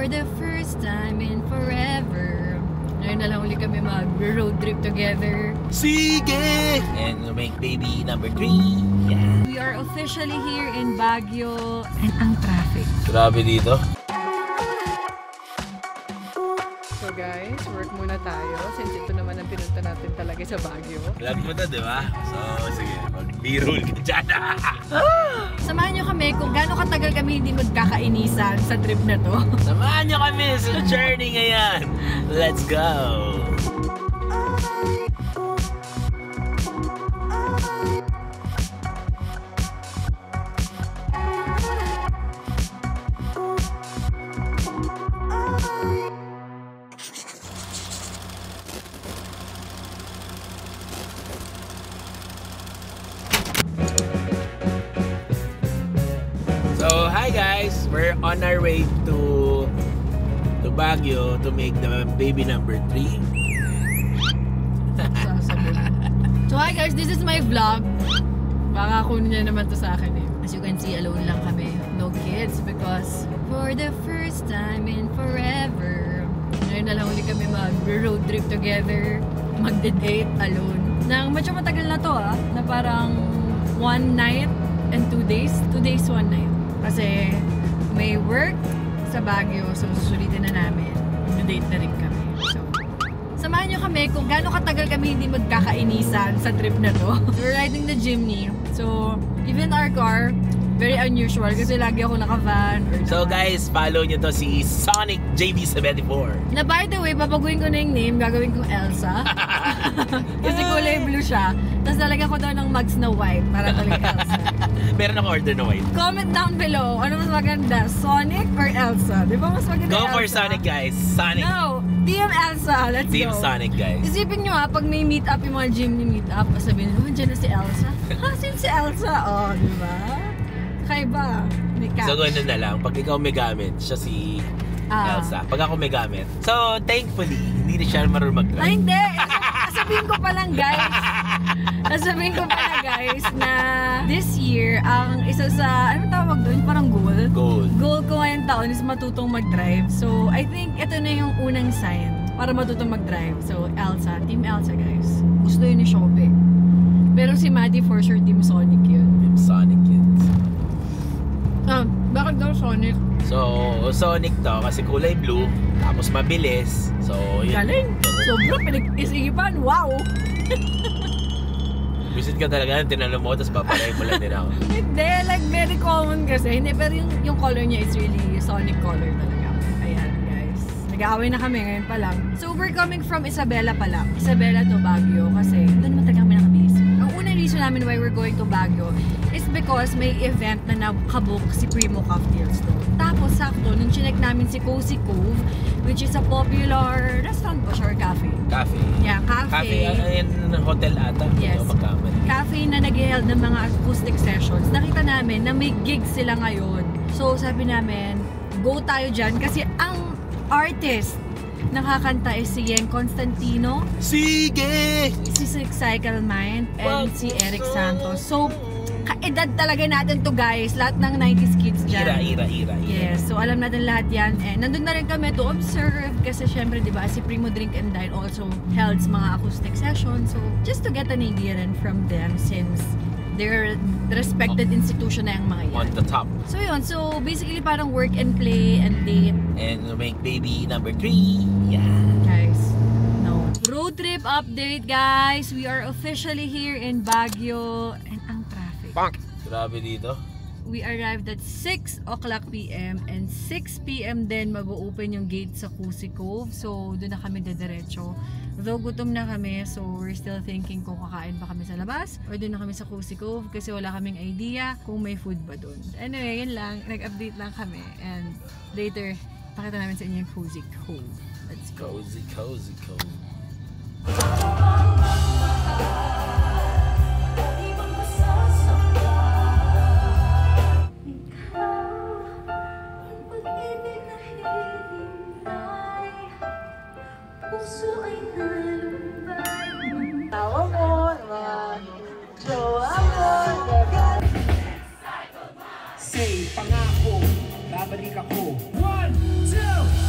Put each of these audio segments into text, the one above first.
For the first time in forever. Ngayon na lang ulit kami mag-road trip together. Sige! And we'll make baby number 3. Yeah. We are officially here in Baguio. And ang traffic. Grabe dito. So guys, work muna tayo. Since ito naman ang pinunta natin talaga sa Baguio. Vlog mo to, di ba? So, sige. Mag-b-roll ka dyan. Samahan nyo kami kung gaano katagal kami hindi magkakainisan sa trip na to. Samahan nyo kami sa journey ngayon. Let's go! So, hi guys! We're on our way to Baguio to make the baby number 3. So hi guys, this is my vlog. Baka kunin niya naman to sa akin eh. As you can see, alone lang kami. No kids because for the first time in forever, ngayon na lang ulit kami mag-road trip together. Magde-date alone. Nang medyo matagal na to na parang 1 night and 2 days. 2 days, 1 night. Kasi may work sa Baguio, so susulitin na namin. Mag-date na rin kami. So, samahan nyo kami kung gaano katagal kami hindi magkakainisan sa trip na to. We're riding the jeepney. So, even our car, very unusual kasi lagi ako naka-van. So guys, follow nyo to si Sonic JB74. Na by the way, papaguhin ko na yung name, gagawin kong Elsa. Kasi kulay blue siya. Tapos lalagyan ko daw ng mugs na white para talaga Elsa. Meron ako order na white. Comment down below, ano mas maganda? Sonic or Elsa? Di ba mas maganda Go Elsa? for Sonic guys. Sonic. No! Team Elsa, let's Team go. Sonic guys. Isipin nyo pag may meet up yung mga gym ni meet up, sabihin nyo, dyan na si Elsa. Sino si Elsa? Oh, di ba? Kakaiba. May catch. So ganoon na lang. Pag ikaw may gamit, siya si Elsa. Pag ako may gamit. So thankfully, hindi na siya marunong mag-drive. Ay, hindi! Sabihin ko pa lang guys. Sabihin ko pa lang guys na this year, ang isa sa, ano tawag doon? Parang goal. Goal ko ngayong taon is matutong mag-drive. So I think ito na yung unang sign para matutong mag-drive. So Elsa, Team Elsa guys. Gusto yun ni Shobe. Pero si Maddie for sure Team Sonic yun. Team Sonic yun. Bakit daw Sonic? So, Sonic to kasi kulay blue, tapos mabilis. So, yun. Galing! Sobra pinag-isipan! Wow! Visit ka talaga, tinanong mo, tapos papalay mo lang din ako. Hindi, like very common kasi. Hindi, pero yung color niya is really Sonic color talaga. Ayan, guys. Nag-aaway na kami ngayon pa lang. So, we're coming from Isabela pa lang. Isabela to Baguio kasi doon naman talaga kami nakabase. Ang unang reason namin why we're going to Baguio is because may event na nakabook si Primo Cocktails doon. Tapos sakto, nung chinek namin si Cozy Cove, which is a popular restaurant ba siya or cafe? Cafe. Yeah, cafe. Cafe, hotel ata. Yes. Magkamali. Cafe na nag-held ng mga acoustic sessions. Nakita namin na may gigs sila ngayon. So sabi namin, go tayo dyan kasi ang artist nakakanta is si Yen Constantino. Sige! Si Cycle Mind and si Eric Santos. So, kaedad talaga natin to guys. Lahat ng 90s kids dyan. Ira. Yes, so alam natin lahat yan. And nandun na rin kami to observe kasi syempre diba si Primo Drink and Dine also held mga acoustic sessions. So, just to get an idea rin from them since they're respected institution na yung mga yan. On the top. So yun, so basically parang work and play and date. And we'll make baby number 3. Yeah. Guys, no. Road trip update guys. We are officially here in Baguio. And ang traffic. Grabe dito. We arrived at 6 o'clock PM and 6 PM din mag-open yung gate sa Cozy Cove. So, doon na kami dediretso. Though gutom na kami, so we're still thinking kung kakain ba kami sa labas or doon na kami sa Cozy Cove kasi wala kaming idea kung may food ba doon. Anyway, yun lang. Nag-update lang kami. And later, pakita namin sa inyo yung Cozy Cove. Let's go. Cozy Cove. Tawa mo, jowa mo, say, pangako, babalik ako. 1, 2,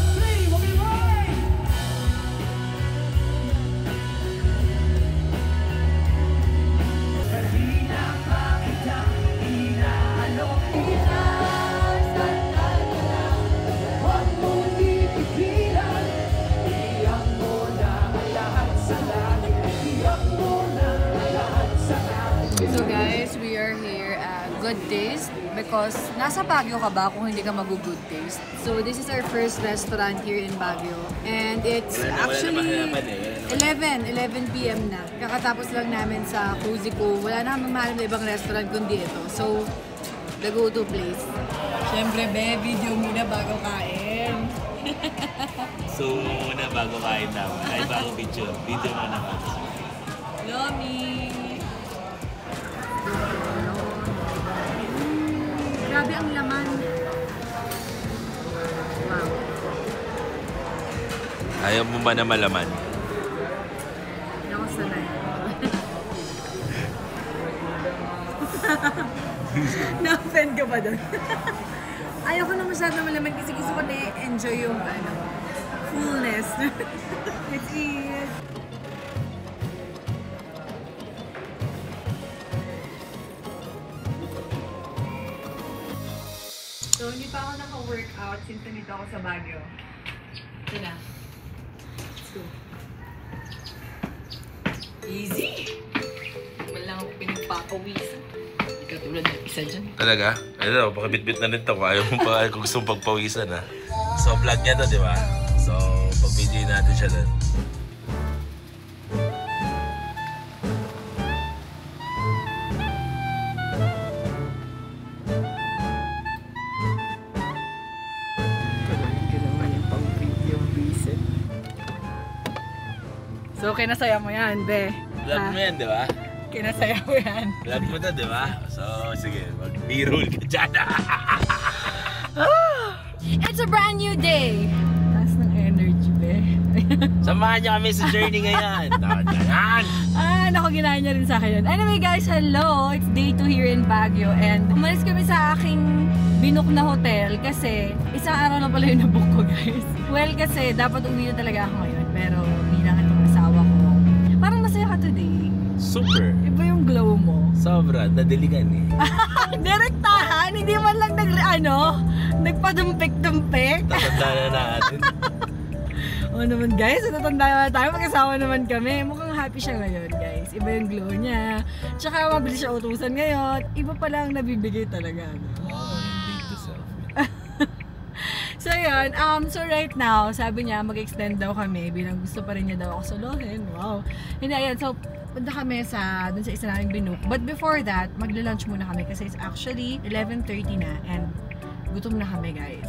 good taste because nasa Baguio ka ba kung hindi ka mag-good taste? So this is our first restaurant here in Baguio and it's actually 11 p.m. na. Kakatapos lang namin sa Cozy Cove. Wala na mamahalin na ibang restaurant kundi ito. So, the go-to place. Siyempre, be, video muna bago kain. So, muna bago kain naman. Ay, bago video. Video mo naman. Lomi! Grabe ang laman. Wow. Ayaw mo ba na malaman? Hindi ako sanay. Na-offend ka ba doon? Ayaw ko na masyado malaman kasi gusto ko na-enjoy yung fullness. Let's eat! So, hindi pa ako naka-workout since nandito ako sa Baguio. Ito na. Let's go. Easy! Walang ako pinagpapawisan. Hindi ka tulad ng isa dyan. Talaga? Ano, baka bit-bit na rin ito. Ayaw mo pa kung gusto mong pagpawisan, ha? So, vlog niya to, di ba? So, pag-video natin siya doon. So, kinasaya mo yan, be. Vlog mo yan, di ba? Kinasaya mo yan. Vlog mo to, di ba? So, sige, mag-b-roll ka dyan. It's a brand new day! Taas ng energy, be. Samahan niyo kami sa journey ngayon. Yan! Naku, ginaya niya rin sa akin yun. Anyway guys, hello! It's day 2 here in Baguio and umalis kami sa aking binook na hotel kasi isang araw na pala yung nabook ko, guys. Well, kasi dapat uwi na talaga ako ngayon pero bilang itong asawa ko, parang masaya ka today. Super! Iba yung glow mo. Sobra, nadiligan eh. Direktahan, hindi man lang nagpadumpik-dumpik. Tatanda na natin. Oo naman guys, natatanda na tayo, mag-asawa naman kami. Mukhang happy siya ngayon guys. Iba yung glow niya. Tsaka mabilis siya utusan ngayon. Iba pala ang nabibigay talaga. Oh, yung date to self. So yun, so right now, sabi niya mag-extend daw kami bilang gusto pa rin niya daw ako solohin. Wow. Hindi, ayan, so punta kami dun sa isa naming binook. But before that, magla-lunch muna kami kasi it's actually 11:30 na and gutom na kami guys.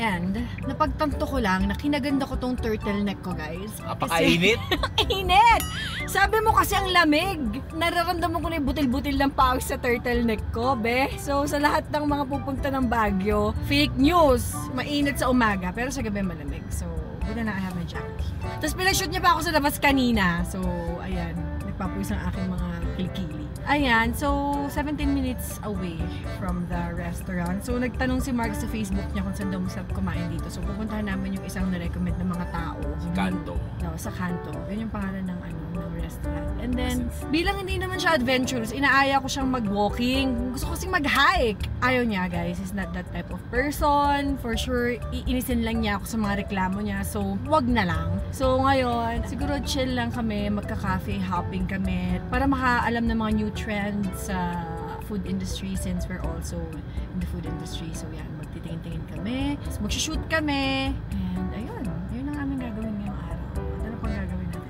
And napagtanto ko lang na kinaganda ko tong turtleneck ko guys. Apakainit? Init! Sabi mo kasi ang lamig. Nararamdaman ko na yung butil-butil ng pawis sa turtleneck ko, be. So sa lahat ng mga pupunta ng Baguio, fake news. Mainit sa umaga pero sa gabi malamig. So buti na I have my jacket. Tapos pinag-shoot niya pa ako sa labas kanina. So ayan, nagpapawis ang aking mga kilikili. Ayan, so 17 minutes away from the restaurant. So nagtanong si Mark sa Facebook niya kung saan daw masarap kumain dito. So pupuntahan namin yung isang na-recommend ng mga tao. Kanto. No, sa Kanto. Yun yung pangalan ng ng restaurant. And then, bilang hindi naman siya adventurous, inaaya ko siyang mag-walking. Gusto ko kasing mag-hike. Ayaw niya, guys. He's not that type of person. For sure, iinisin lang niya ako sa mga reklamo niya. So, wag na lang. So, ngayon, siguro chill lang kami. Magka-cafe hopping kami. Para makaalam ng mga new trends sa food industry since we're also in the food industry. So, yan. Magtitingin-tingin kami. Mag-shoot kami. And, ayun. Yun ang aming gagawin ngayong araw. Ano pang gagawin natin?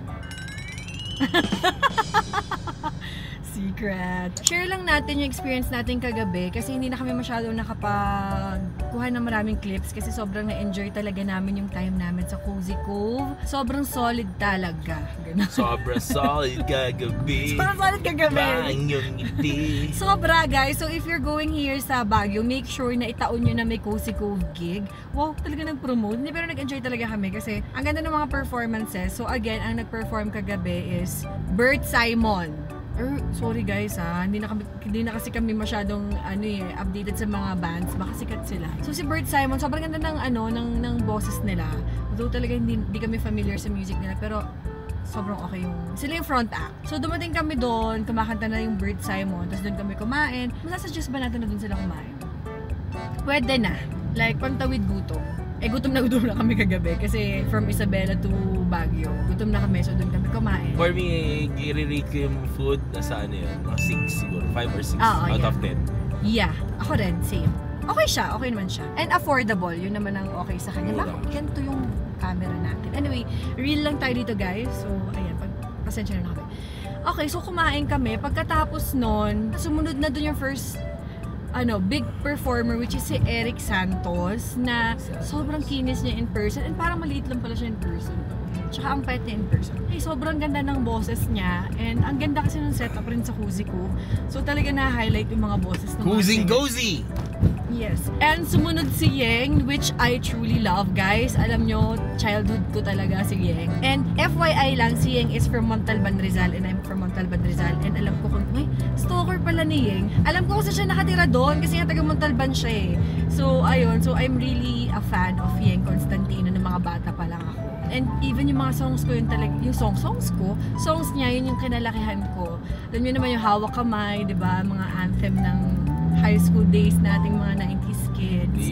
Secret. Share lang natin yung experience natin kagabi kasi hindi na kami masyadong nakapagkuha ng maraming clips kasi sobrang na-enjoy talaga namin yung time namin sa Cozy Cove. Sobrang solid talaga. Ganun. Sobrang solid kagabi. Sobrang solid kagabi. Banyong ngiti. Sobra guys. So if you're going here sa Baguio, make sure na itaon nyo na may Cozy Cove gig. Wow, talaga nag-promote. Hindi, pero nag-enjoy talaga kami kasi ang ganda ng mga performances. So again, ang nag-perform kagabi is Bert Simon. Sorry guys hindi na kasi kami masyadong updated sa mga bands, baka sikat sila. So si Bert Simon, sobrang ganda ng ng boses nila. Although talaga hindi kami familiar sa music nila, pero sobrang okay sila yung front act. So dumating kami doon, kumakanta na yung Bert Simon, tapos doon kami kumain. Masasuggest ba natin na doon sila kumain? Pwede na. Like pantawid gutom. Gutom na kami kagabi kasi from Isabela to Baguio. Gutom na kami, so doon kami kumain. For me, i-rate ko yung food nasa yun? 6 siguro. 5 or 6 out of 10. Yeah, ako rin, same. Okay siya, okay naman siya. And affordable, yun naman ang okay sa kanya. Bakit ganito yung camera natin? Anyway, real lang tayo dito guys. So, ayan, pasensya na kami. Okay, so kumain kami. Pagkatapos nun, sumunod na dun yung first big performer, which is si Eric Santos, na sobrang kinis niya in person and parang maliit lang pala siya in person. Tsaka ang pet niya in person. Hey, sobrang ganda ng boses niya and ang ganda kasi ng setup rin sa Cozy ko. So talaga na-highlight yung mga boses ng Cozy! Yes. And sumunod si Yeng, which I truly love, guys. Alam nyo, childhood ko talaga si Yeng. And FYI lang, si Yeng is from Montalban, Rizal, and I'm from Montalban, Rizal. And alam ko kung, stalker pala ni Yeng. Alam ko kasi siya nakatira doon kasi nga taga Montalban siya eh. So, ayun. So, I'm really a fan of Yeng Constantino ng mga bata pa lang ako. And even yung mga songs ko, yun talaga, yung songs niya, yun yung kinalakihan ko. Alam nyo naman yung Hawak Kamay, di ba? Mga anthem ng high school days nating mga 90s kids.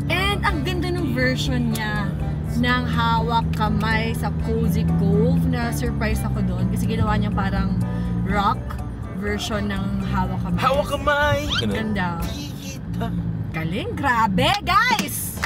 And ang ganda ng version niya ng Hawak Kamay sa Cozy Cove, na surprise ako doon kasi ginawa niya parang rock version ng Hawak Kamay. Hawak Kamay! Ganda. Galing, grabe guys!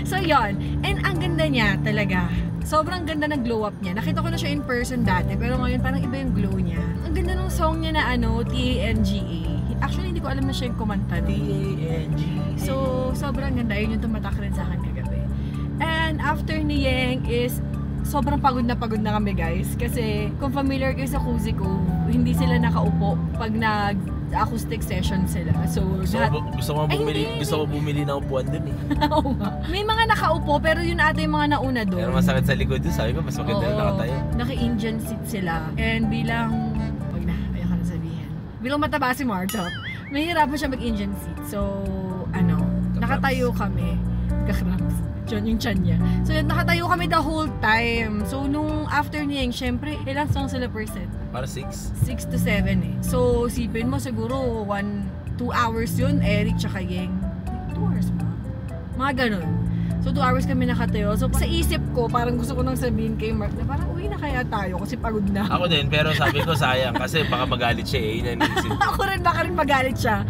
So yon, and ang ganda niya talaga. Sobrang ganda ng glow up niya. Nakita ko na siya in person dati, pero ngayon parang iba yung glow niya. Ang ganda ng song niya na T-A-N-G-A. Actually, hindi ko alam na siya yung kumanta. T-A-N-G-A. So, sobrang ganda. Yun yung tumatak rin sa akin kagabi. And after ni Yeng is, sobrang pagod na kami guys. Kasi kung familiar kayo sa Cozy ko, hindi sila nakaupo pag nag-acoustic session sila. So, gusto ko bumili ng upuan dun eh. Oo nga. May mga nakaupo, pero yun ata yung mga nauna doon. Pero masakit sa likod dun. Sabi ko, mas maganda na nakatayo. Naka-Indian seat sila. And bilang, ayoko na sabihin. Bilang mataba si Martok, mahirapan siya mag-Indian seat. So, nakatayo kami. Kakrams. Yung chan niya. So, nakatayo kami the whole time. So, nung after niya, syempre, ilang songs sila per set? Para 6? 6 to 7 eh. So, sipin mo siguro 2 hours yun, Eric tsaka Yeng. 2 hours ba? Mga ganun. So, 2 hours kami nakatayo. So, sa isip ko, parang gusto ko nang sabihin kay Mark na parang uwi na kaya tayo kasi pagod na. Ako din, pero sabi ko sayang kasi baka magalit siya eh. Yun ang isip. Ako rin, baka rin magalit siya.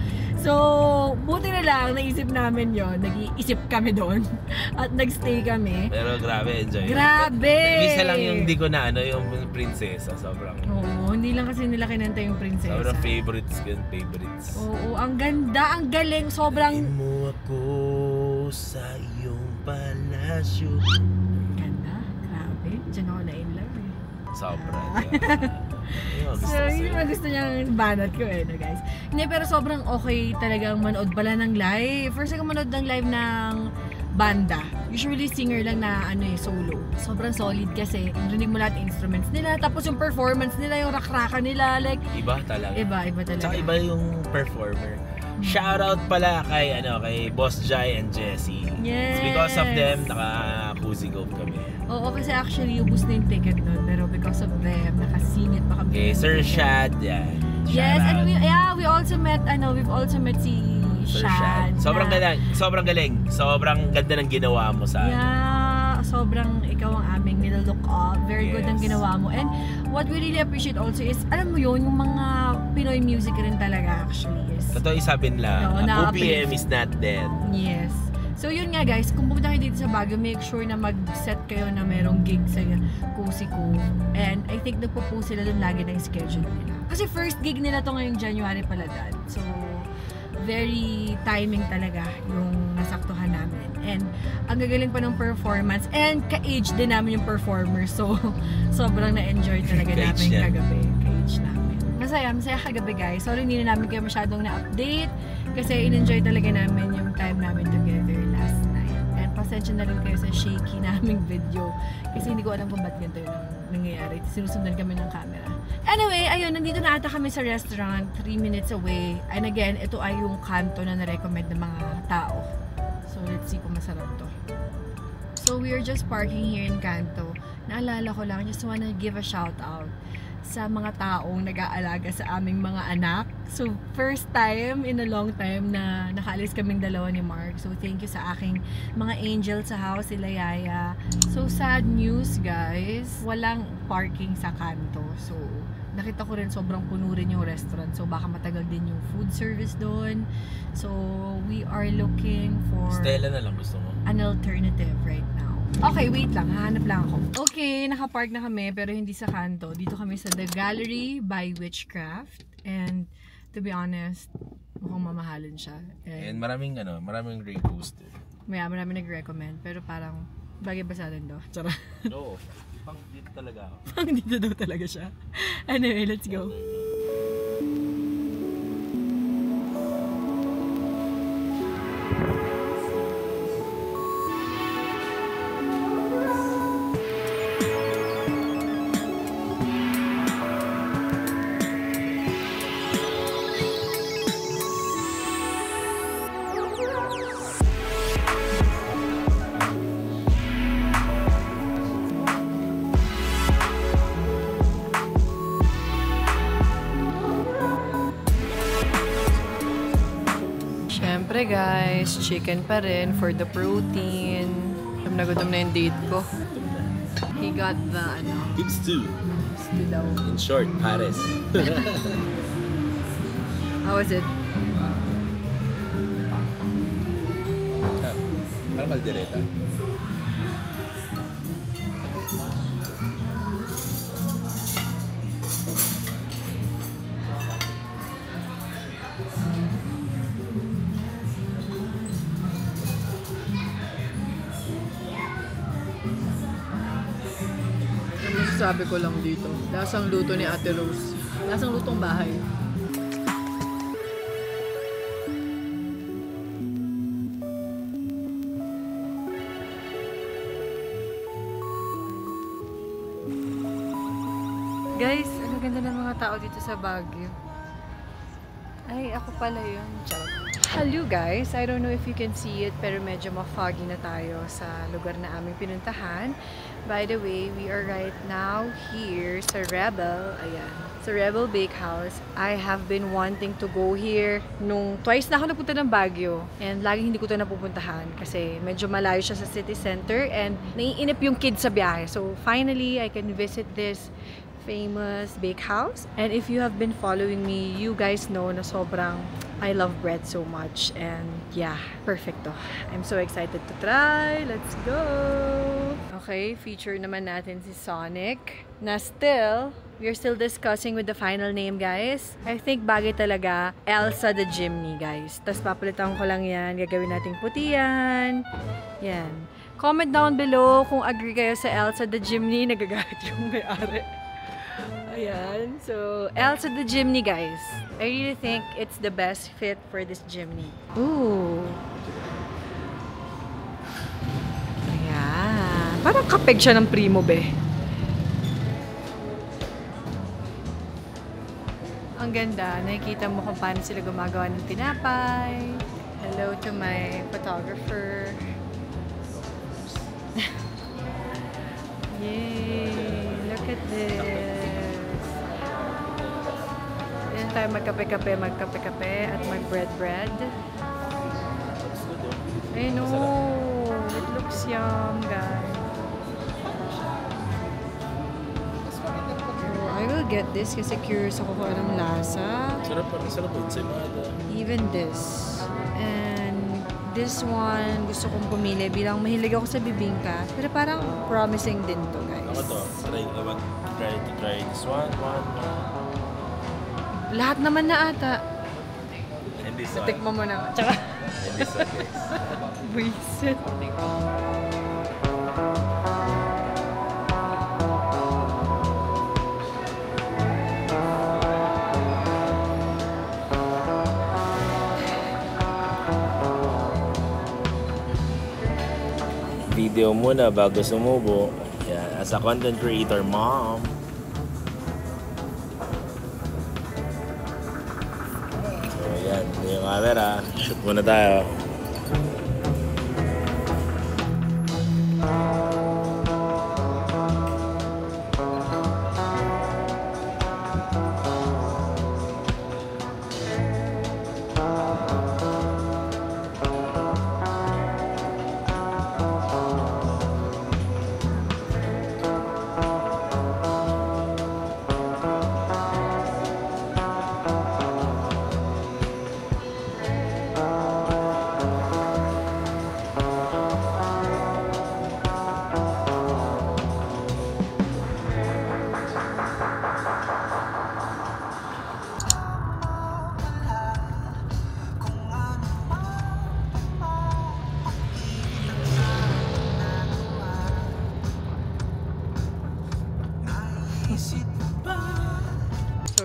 So, buti na lang, naisip namin yon, nag-iisip kami doon at nagstay kami. Pero grabe, enjoy. Grabe! Misa lang yung hindi ko na yung prinsesa, sobrang. Oo, hindi lang kasi nila kinanta yung prinsesa. Sobrang favorites. Oo, ang ganda, ang galing, sobrang... Tingin mo ako sa iyong palasyo. Ganda, grabe. Diyan ako na in love eh. Sobrang. So, yun yung gusto niyang banat ko guys. Hindi, pero sobrang okay talagang manood pala ng live. First ako manood ng live ng banda. Usually singer lang na solo. Sobrang solid kasi rinig mo lahat instruments nila. Tapos yung performance nila, yung rakraka nila, like iba talaga. Iba talaga. Tsaka iba yung performer. Shoutout pala kay Boss Jai and Jessie. Yes. It's because of them, naka-Cozy Cove kami. Oo, kasi actually ubus na yung ticket nun. Pero because of them, nakasingit pa kami. Okay, Sir Shad, yan. Yes, and we also met, we've also met si Sir Shad. Sobrang galing. Sobrang ganda ng ginawa mo sa sobrang ikaw ang aming nilalook up. Very good ang ginawa mo. And what we really appreciate also is, alam mo yun, yung mga Pinoy music rin talaga actually is. Totoo isabin lang, OPM is not dead. Yes. So yun nga guys, kung pumunta kayo dito sa Baguio, make sure na mag-set kayo na merong gig sa Cozy Cove. And I think nagpo-post sila dun lagi ng schedule nila. Kasi first gig nila to ngayong January pala dad. So, very timing talaga yung nasaktuhan namin. And ang gagaling pa ng performance. And ka-age din namin yung performer. So, sobrang na-enjoy talaga namin kagabi. Ka-age namin. Masaya kagabi guys. Sorry hindi na namin kayo masyadong na-update. Kasi in-enjoy talaga namin yung time namin together last night. And pasensya na rin kayo sa shaky naming video. Kasi hindi ko alam kung ba't ganito yung nangyayari. Sinusundan kami ng camera. Anyway, ayun, nandito na ata kami sa restaurant, 3 minutes away. And again, ito ay yung kanto na na-recommend ng mga tao. So, let's see kung masarap to. So, we are just parking here in Kanto. Naalala ko lang, just wanna give a shout out sa mga taong nag-aalaga sa aming mga anak. So, first time in a long time na nakaalis kaming dalawa ni Mark. So, thank you sa aking mga angel sa house, sila Yaya. So, sad news guys. Walang parking sa Kanto. So, nakita ko rin sobrang puno rin yung restaurant. So baka matagal din yung food service doon. So we are looking for Stella na lang gusto mo? an alternative right now. Okay, wait lang. Hahanap lang ako. Okay, nakapark na kami pero hindi sa kanto. Dito kami sa The Gallery by Witchcraft. And to be honest, mukhang mamahalin siya. And maraming repost. Marami nag-recommend. Pero parang bagay ba sa atin do? Tsara. Oo. Pang dito talaga ako. Pang dito daw talaga siya. Anyway, let's go. Siyempre guys, chicken pa rin for the protein. Gutom na yung date ko. He got the It's two. stew daw. In short, Paris. How was it? Parang kaldereta. Sabi ko lang dito, lasang luto ni Ate Rose. Lasang lutong bahay. Guys, ang ganda ng mga tao dito sa Baguio. Ay, ako pala yun. Charot. Hello guys! I don't know if you can see it, pero medyo ma-foggy na tayo sa lugar na aming pinuntahan. By the way, we are right now here sa Rebel. Ayan. Sa Rebel Bakehouse. I have been wanting to go here nung twice na ako napunta ng Baguio. And laging hindi ko ito napupuntahan kasi medyo malayo siya sa city center and naiinip yung kids sa biyahe. So finally, I can visit this famous bakehouse. And if you have been following me, you guys know na sobrang I love bread so much. And yeah, perfecto. I'm so excited to try. Let's go! Okay, feature naman natin si Sonic. Na we're still discussing with the final name, guys. I think bagay talaga Elsa the Jimny, guys. Tapos papalitan ko lang yan. Gagawin nating puti yan. Yan. Comment down below kung agree kayo sa Elsa the Jimny. Nagagalit yung may-ari. Ayan. So, Elsa the Jimny, guys. I really think it's the best fit for this Jimny. Ooh. Ayan. Parang kapeg siya ng Primo, be. Ang ganda. Nakikita mo kung paano sila gumagawa ng tinapay. Hello to my photographer. Yay! Look at this. Ayan tayo magkape-kape at mag-bread. I know! It looks yum, guys. So, I will get this kasi curious ako kung anong lasa. Sarap po ensaymada. Even this. And this one, gusto kong pumili bilang mahilig ako sa bibingka. Pero parang promising din to, guys. Ako to, try this one. Lahat naman na ata. And this one. Natikman mo na. Tsaka. And this one, guys. Buisit. Video muna bago sumubo. Yan, as a content creator, mom. So yan, yung camera. Shoot muna tayo.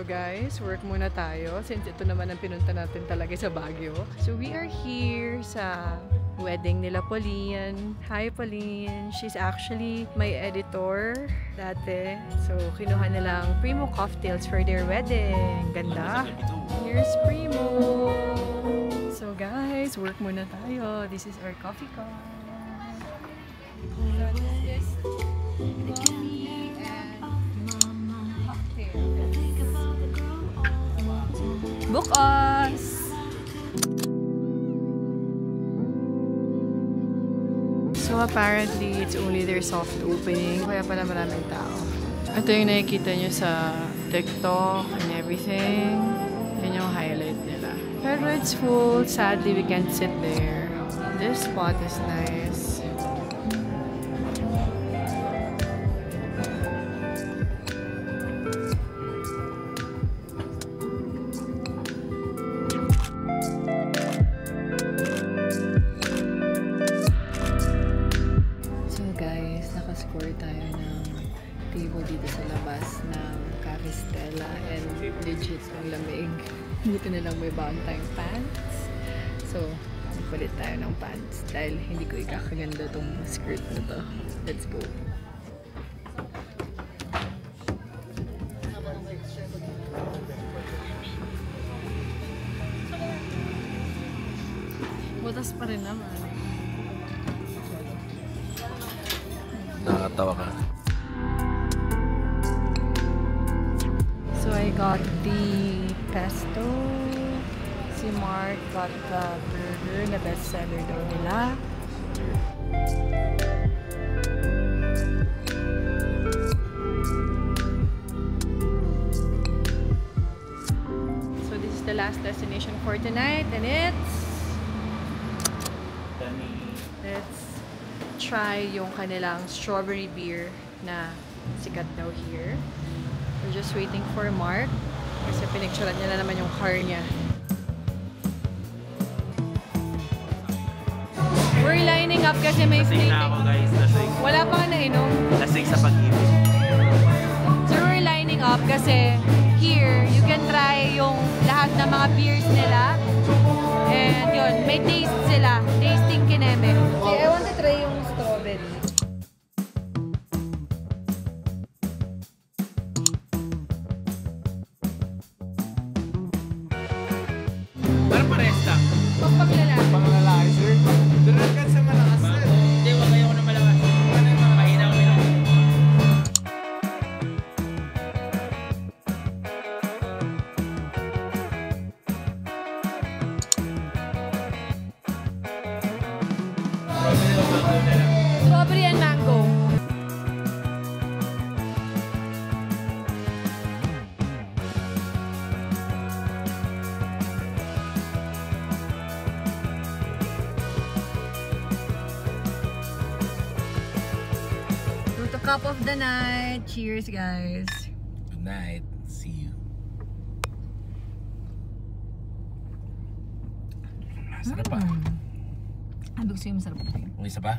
guys, work muna tayo since ito naman ang pinunta natin talaga sa Baguio. So we are here sa wedding nila Pauline. Hi Pauline! She's actually my editor dati. So kinuha nilang Primo cocktails for their wedding. Ganda! Here's Primo! So guys, work muna tayo. This is our coffee cup. So this is coffee and cocktail. Book us! So apparently, it's only their soft opening. Kaya pala maraming tao. Ito yung nakikita nyo sa TikTok and everything. Yan yung highlight nila. Pero it's full. Sadly, we can't sit there. This spot is nice. Score tayo ng table dito sa labas ng Cafe Stella and legit ang lamig. Buti na lang may baon tayong pants. So, magpalit tayo ng pants dahil hindi ko ikakaganda tong skirt na to. Let's go! Butas pa rin naman. Nakakatawa ka. So I got the pesto. Si Mark got the burger na bestseller daw nila. So this is the last destination for tonight and let's try yung kanilang strawberry beer na sikat daw here. We're just waiting for Mark kasi pinicturean niya na naman yung car niya. We're lining up kasi may Lasing na ako guys, lasing. Wala pa nga nainom. Lasing sa pag-ibig. So we're lining up kasi here you can try yung lahat ng mga beers nila. And yun, may taste sila. Tasting kineme. Okay, I want to try yung strawberry. Parang pares lang. Pagpaglalaki. Panglalaki, sir. Doon ka sa malakas, sir. Hindi, wag kayo na malakas. Mahina ko yun. Strawberry and mango. To the cup of the night. Cheers, guys. Good night. See you. Sarap pa. Abig sa'yo masarap pa. May isa pa?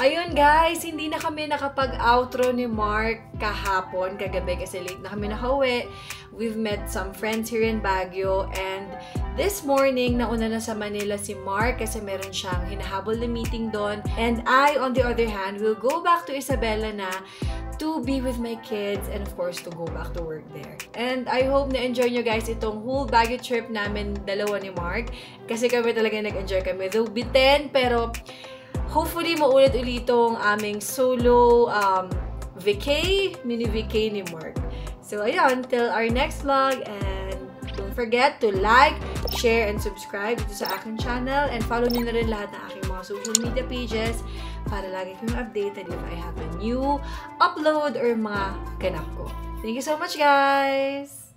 Ayun guys, hindi na kami nakapag-outro ni Mark kahapon, kagabi kasi late na kami nakauwi. We've met some friends here in Baguio and this morning, nauna na sa Manila si Mark kasi meron siyang hinahabol na meeting doon. And I, on the other hand, will go back to Isabela na to be with my kids and of course to go back to work there. And I hope na-enjoy nyo guys itong whole Baguio trip namin dalawa ni Mark kasi kami talaga nag-enjoy kami. Though biten, pero hopefully maulit-ulit itong aming solo mini vacay ni Mark. So ayun, till our next vlog and don't forget to like, share, and subscribe dito sa aking channel and follow nyo na rin lahat ng aking mga social media pages para lagi kayong updated if I have a new upload or mga ganap ko. Thank you so much guys!